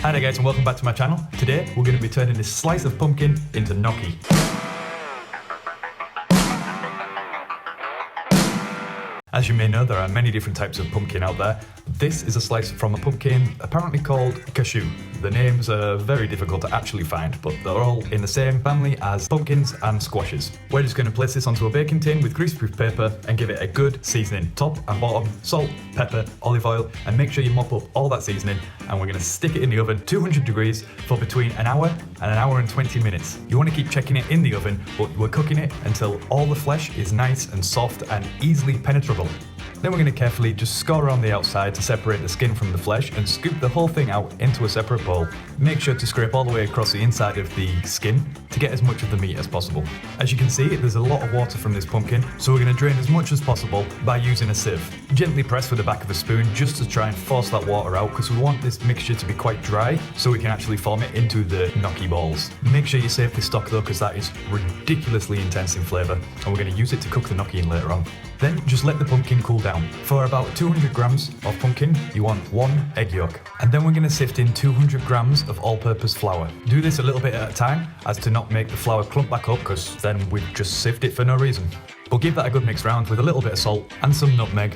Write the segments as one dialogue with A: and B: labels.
A: Hi there guys and welcome back to my channel. Today we're going to be turning this slice of pumpkin into gnocchi. As you may know, there are many different types of pumpkin out there. This is a slice from a pumpkin apparently called cashew. The names are very difficult to actually find, but they're all in the same family as pumpkins and squashes. We're just going to place this onto a baking tin with greaseproof paper and give it a good seasoning. Top and bottom, salt, pepper, olive oil, and make sure you mop up all that seasoning, and we're going to stick it in the oven 200 degrees for between an hour and 20 minutes. You want to keep checking it in the oven, but we're cooking it until all the flesh is nice and soft and easily penetrable. Then we're going to carefully just score around the outside to separate the skin from the flesh and scoop the whole thing out into a separate bowl. Make sure to scrape all the way across the inside of the skin to get as much of the meat as possible. As you can see, there's a lot of water from this pumpkin, so we're going to drain as much as possible by using a sieve. Gently press with the back of a spoon just to try and force that water out, because we want this mixture to be quite dry so we can actually form it into the gnocchi balls. Make sure you save this stock though, because that is ridiculously intense in flavour, and we're going to use it to cook the gnocchi in later on. Then just let the pumpkin cool down. For about 200 grams of pumpkin, you want 1 egg yolk. And then we're going to sift in 200 grams of all-purpose flour. Do this a little bit at a time, as to not make the flour clump back up, because then we've just sieved it for no reason. But give that a good mix round with a little bit of salt and some nutmeg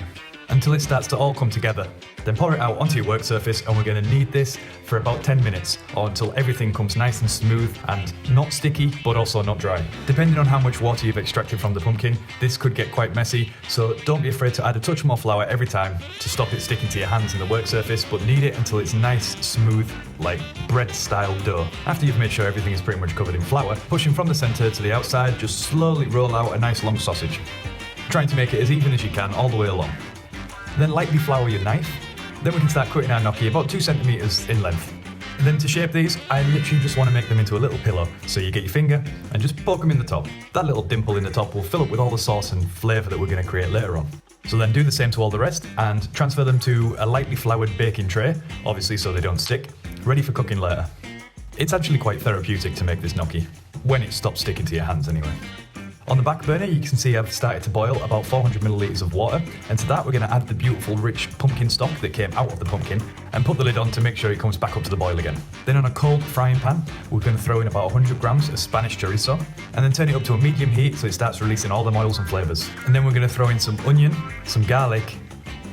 A: until it starts to all come together. Then pour it out onto your work surface, and we're going to knead this for about 10 minutes or until everything comes nice and smooth and not sticky but also not dry. Depending on how much water you've extracted from the pumpkin, this could get quite messy, so don't be afraid to add a touch more flour every time to stop it sticking to your hands in the work surface, but knead it until it's nice, smooth, like bread style dough. After you've made sure everything is pretty much covered in flour, pushing from the centre to the outside, just slowly roll out a nice long sausage, trying to make it as even as you can all the way along. Then lightly flour your knife. Then we can start cutting our gnocchi about 2 centimeters in length. And then to shape these, I literally just want to make them into a little pillow. So you get your finger and just poke them in the top. That little dimple in the top will fill up with all the sauce and flavour that we're going to create later on. So then do the same to all the rest and transfer them to a lightly floured baking tray, obviously so they don't stick, ready for cooking later. It's actually quite therapeutic to make this gnocchi, when it stops sticking to your hands anyway. On the back burner, you can see I've started to boil about 400 millilitres of water, and to that we're going to add the beautiful rich pumpkin stock that came out of the pumpkin and put the lid on to make sure it comes back up to the boil again. Then on a cold frying pan, we're going to throw in about 100 grams of Spanish chorizo and then turn it up to a medium heat so it starts releasing all the oils and flavours. And then we're going to throw in some onion, some garlic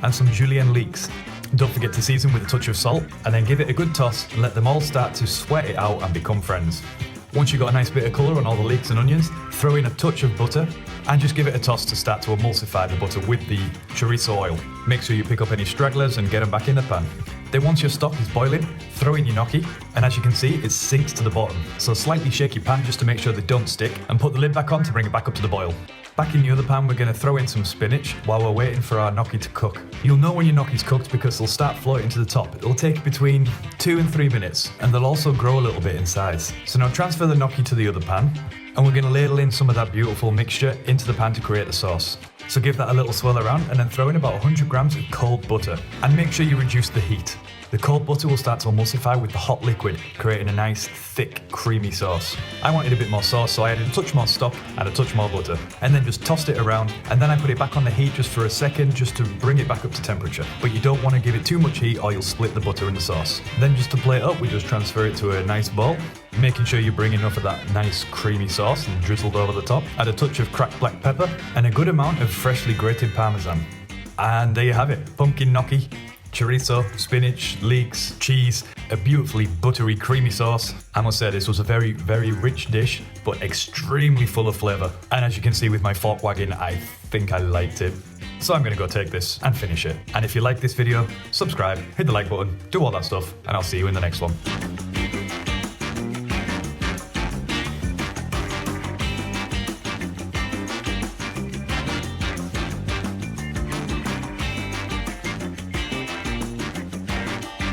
A: and some julienne leeks. Don't forget to season with a touch of salt and then give it a good toss and let them all start to sweat it out and become friends. Once you've got a nice bit of colour on all the leeks and onions, throw in a touch of butter and just give it a toss to start to emulsify the butter with the chorizo oil. Make sure you pick up any stragglers and get them back in the pan. Then once your stock is boiling, throw in your gnocchi, and as you can see, it sinks to the bottom. So slightly shake your pan just to make sure they don't stick, and put the lid back on to bring it back up to the boil. Back in the other pan, we're going to throw in some spinach while we're waiting for our gnocchi to cook. You'll know when your gnocchi's cooked because they'll start floating to the top. It'll take between 2 and 3 minutes, and they'll also grow a little bit in size. So now transfer the gnocchi to the other pan, and we're going to ladle in some of that beautiful mixture into the pan to create the sauce. So give that a little swirl around and then throw in about 100 grams of cold butter, and make sure you reduce the heat. The cold butter will start to emulsify with the hot liquid, creating a nice, thick, creamy sauce. I wanted a bit more sauce, so I added a touch more stock and a touch more butter, and then just tossed it around, and then I put it back on the heat just for a second, just to bring it back up to temperature. But you don't want to give it too much heat or you'll split the butter in the sauce. Then just to plate up, we just transfer it to a nice bowl, making sure you bring enough of that nice creamy sauce and drizzled over the top. Add a touch of cracked black pepper and a good amount of freshly grated parmesan. And there you have it, pumpkin gnocchi. Chorizo, spinach, leeks, cheese, a beautifully buttery, creamy sauce. I must say this was a very, very rich dish, but extremely full of flavour. And as you can see with my fork wagging, I think I liked it. So I'm going to go take this and finish it. And if you like this video, subscribe, hit the like button, do all that stuff, and I'll see you in the next one.